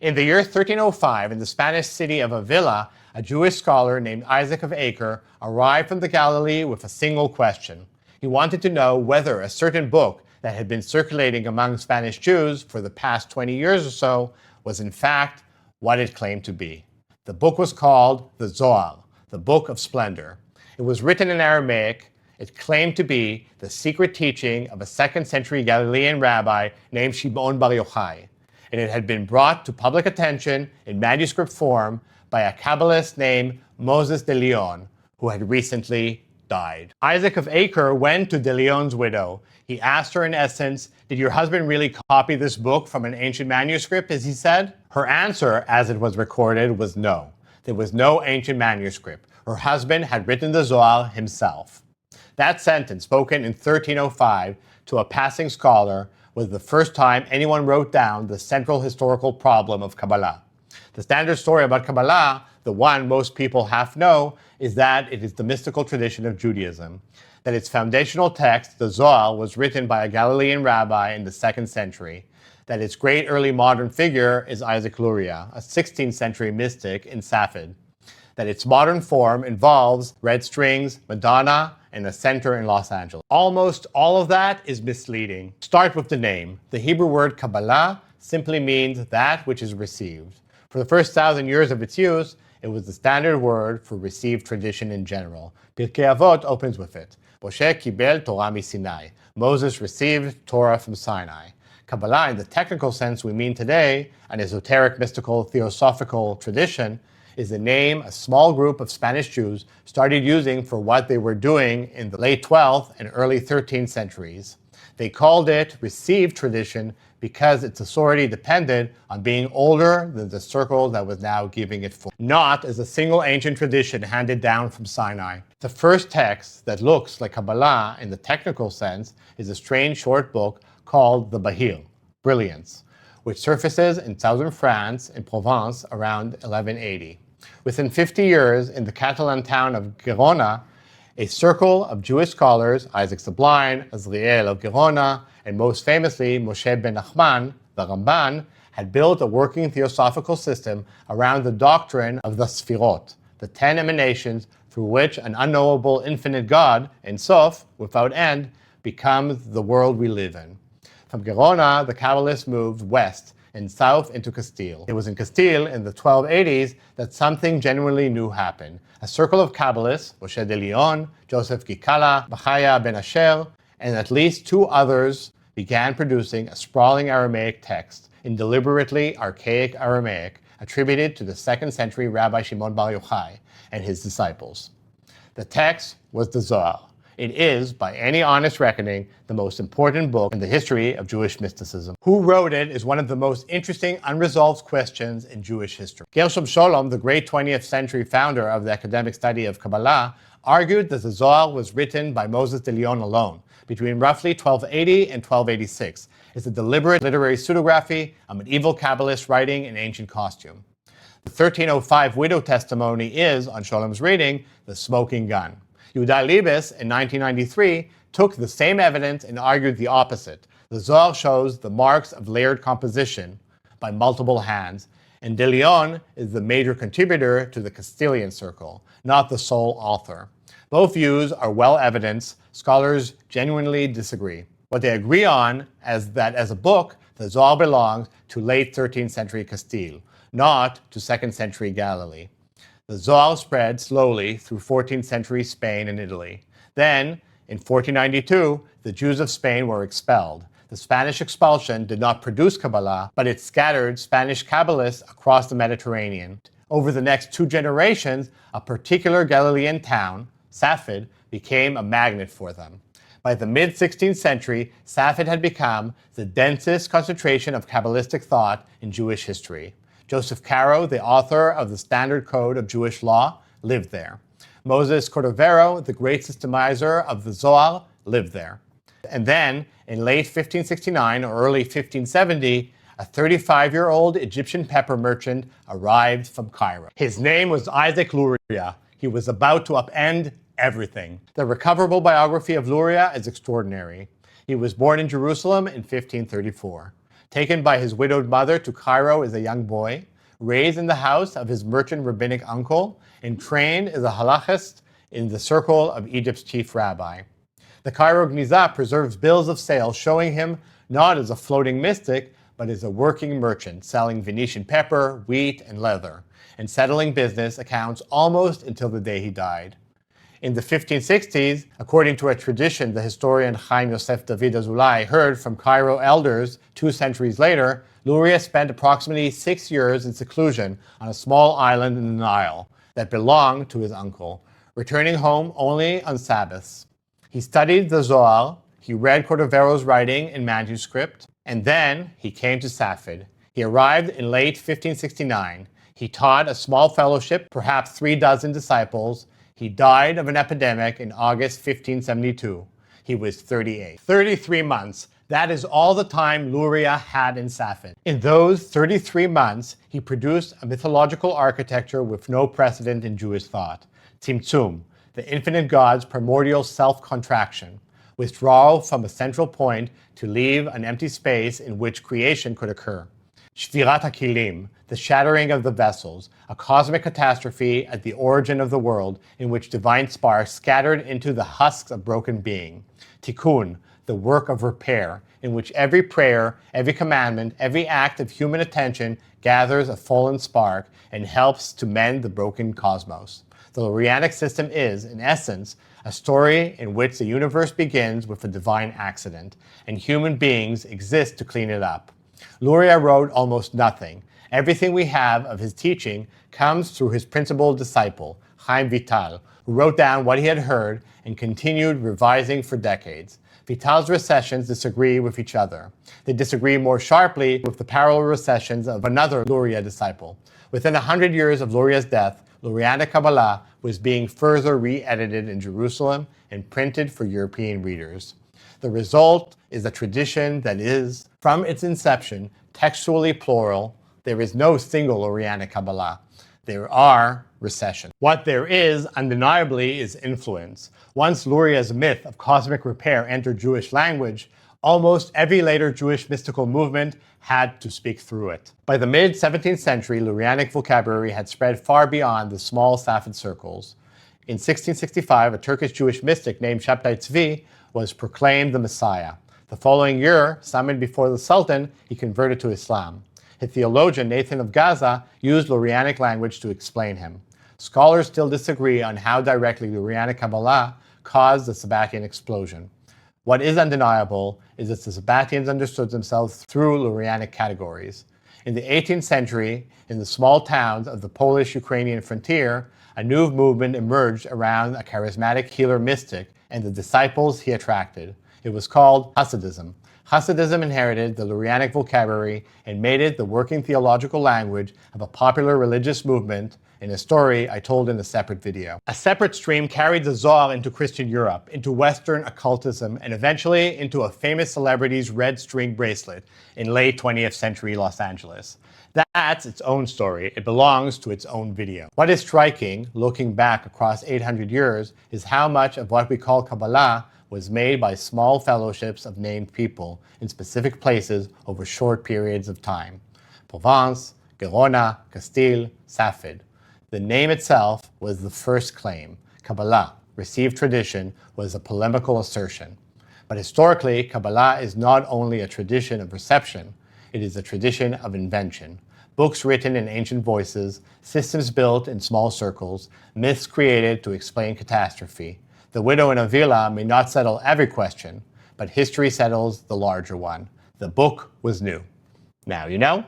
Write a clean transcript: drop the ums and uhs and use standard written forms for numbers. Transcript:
In the year 1305, in the Spanish city of Avila, a Jewish scholar named Isaac of Acre arrived from the Galilee with a single question. He wanted to know whether a certain book that had been circulating among Spanish Jews for the past 20 years or so was in fact what it claimed to be. The book was called the Zohar, the Book of Splendor. It was written in Aramaic. It claimed to be the secret teaching of a 2nd century Galilean rabbi named Shimon bar Yochai, and it had been brought to public attention in manuscript form by a Kabbalist named Moses de Leon, who had recently died. Isaac of Acre went to de Leon's widow. He asked her in essence, "Did your husband really copy this book from an ancient manuscript," as he said? Her answer, as it was recorded, was no. There was no ancient manuscript. Her husband had written the Zohar himself. That sentence, spoken in 1305 to a passing scholar, was the first time anyone wrote down the central historical problem of Kabbalah. The standard story about Kabbalah, the one most people half know, is that it is the mystical tradition of Judaism, that its foundational text, the Zohar, was written by a Galilean rabbi in the 2nd century, that its great early modern figure is Isaac Luria, a 16th century mystic in Safed, that its modern form involves red strings, Madonna, and a center in Los Angeles. Almost all of that is misleading. Start with the name. The Hebrew word Kabbalah simply means that which is received. For the first 1,000 years of its use, it was the standard word for received tradition in general. Pirkei Avot opens with it. Moshe kibel Torah miSinai. Moses received Torah from Sinai. Kabbalah, in the technical sense we mean today, an esoteric, mystical, theosophical tradition, is the name a small group of Spanish Jews started using for what they were doing in the late 12th and early 13th centuries. They called it received tradition because its authority depended on being older than the circle that was now giving it form, not as a single ancient tradition handed down from Sinai. The first text that looks like Kabbalah in the technical sense is a strange short book called the Bahir, Brilliance, which surfaces in southern France, in Provence, around 1180. Within 50 years, in the Catalan town of Gerona, a circle of Jewish scholars, Isaac the Blind, Azriel of Gerona, and most famously Moshe ben Nachman, the Ramban, had built a working theosophical system around the doctrine of the Sefirot, the 10 emanations through which an unknowable infinite God, Ein Sof, without end, becomes the world we live in. From Gerona, the Kabbalists moved west and south into Castile. It was in Castile in the 1280s that something genuinely new happened. A circle of Kabbalists, Moshe de Leon, Joseph Gikala, Bachaya ben Asher, and at least 2 others began producing a sprawling Aramaic text in deliberately archaic Aramaic attributed to the 2nd century Rabbi Shimon bar Yochai and his disciples. The text was the Zohar. It is, by any honest reckoning, the most important book in the history of Jewish mysticism. Who wrote it is one of the most interesting unresolved questions in Jewish history. Gershom Scholem, the great 20th century founder of the academic study of Kabbalah, argued that the Zohar was written by Moses de Leon alone, between roughly 1280 and 1286. It's a deliberate literary pseudography, a medieval Kabbalist writing in ancient costume. The 1305 widow testimony is, on Scholem's reading, the smoking gun. Yehuda Liebes, in 1993, took the same evidence and argued the opposite. The Zohar shows the marks of layered composition by multiple hands, and de Leon is the major contributor to the Castilian circle, not the sole author. Both views are well evidenced. Scholars genuinely disagree. What they agree on is that as a book, the Zohar belongs to late 13th century Castile, not to 2nd century Galilee. The Zohar spread slowly through 14th century Spain and Italy. Then, in 1492, the Jews of Spain were expelled. The Spanish expulsion did not produce Kabbalah, but it scattered Spanish Kabbalists across the Mediterranean. Over the next 2 generations, a particular Galilean town, Safed, became a magnet for them. By the mid-16th century, Safed had become the densest concentration of Kabbalistic thought in Jewish history. Joseph Caro, the author of the Standard Code of Jewish Law, lived there. Moses Cordovero, the great systemizer of the Zohar, lived there. And then, in late 1569 or early 1570, a 35-year-old Egyptian pepper merchant arrived from Cairo. His name was Isaac Luria. He was about to upend everything. The recoverable biography of Luria is extraordinary. He was born in Jerusalem in 1534. taken by his widowed mother to Cairo as a young boy, raised in the house of his merchant rabbinic uncle, and trained as a halachist in the circle of Egypt's chief rabbi. The Cairo Gniza preserves bills of sale showing him not as a floating mystic, but as a working merchant selling Venetian pepper, wheat, and leather, and settling business accounts almost until the day he died. In the 1560s, according to a tradition the historian Chaim Yosef David Azulai heard from Cairo elders 2 centuries later, Luria spent approximately 6 years in seclusion on a small island in the Nile that belonged to his uncle, returning home only on Sabbaths. He studied the Zohar, he read Cordovero's writing in manuscript, and then he came to Safed. He arrived in late 1569. He taught a small fellowship, perhaps 36 disciples. He died of an epidemic in August 1572. He was 38. 33 months. That is all the time Luria had in Safed. In those 33 months, he produced a mythological architecture with no precedent in Jewish thought. Tzimtzum, the infinite God's primordial self-contraction. Withdrawal from a central point to leave an empty space in which creation could occur. Shvirat HaKilim, the shattering of the vessels, a cosmic catastrophe at the origin of the world in which divine sparks scattered into the husks of broken being. Tikkun, the work of repair, in which every prayer, every commandment, every act of human attention gathers a fallen spark and helps to mend the broken cosmos. The Lurianic system is, in essence, a story in which the universe begins with a divine accident, and human beings exist to clean it up. Luria wrote almost nothing. Everything we have of his teaching comes through his principal disciple, Chaim Vital, who wrote down what he had heard and continued revising for decades. Vital's recessions disagree with each other. They disagree more sharply with the parallel recessions of another Luria disciple. Within 100 years of Luria's death, Lurianic Kabbalah was being further re-edited in Jerusalem and printed for European readers. The result is a tradition that is, from its inception, textually plural. There is no single Lurianic Kabbalah. There are recessions. What there is, undeniably, is influence. Once Luria's myth of cosmic repair entered Jewish language, almost every later Jewish mystical movement had to speak through it. By the mid-17th century, Lurianic vocabulary had spread far beyond the small Safed circles. In 1665, a Turkish Jewish mystic named Shabtai Tzvi was proclaimed the Messiah. The following year, summoned before the Sultan, he converted to Islam. His theologian, Nathan of Gaza, used Lurianic language to explain him. Scholars still disagree on how directly Lurianic Kabbalah caused the Sabbatian explosion. What is undeniable is that the Sabbatians understood themselves through Lurianic categories. In the 18th century, in the small towns of the Polish-Ukrainian frontier, a new movement emerged around a charismatic healer mystic and the disciples he attracted. It was called Hasidism. Hasidism inherited the Lurianic vocabulary and made it the working theological language of a popular religious movement, in a story I told in a separate video. A separate stream carried the Zohar into Christian Europe, into Western occultism, and eventually into a famous celebrity's red string bracelet in late 20th century Los Angeles. That's its own story. It belongs to its own video. What is striking, looking back across 800 years, is how much of what we call Kabbalah was made by small fellowships of named people in specific places over short periods of time. Provence, Gerona, Castile, Safed. The name itself was the first claim. Kabbalah, received tradition, was a polemical assertion. But historically, Kabbalah is not only a tradition of reception, it is a tradition of invention. Books written in ancient voices, systems built in small circles, myths created to explain catastrophe. The widow in a villa may not settle every question, but history settles the larger one. The book was new. Now you know.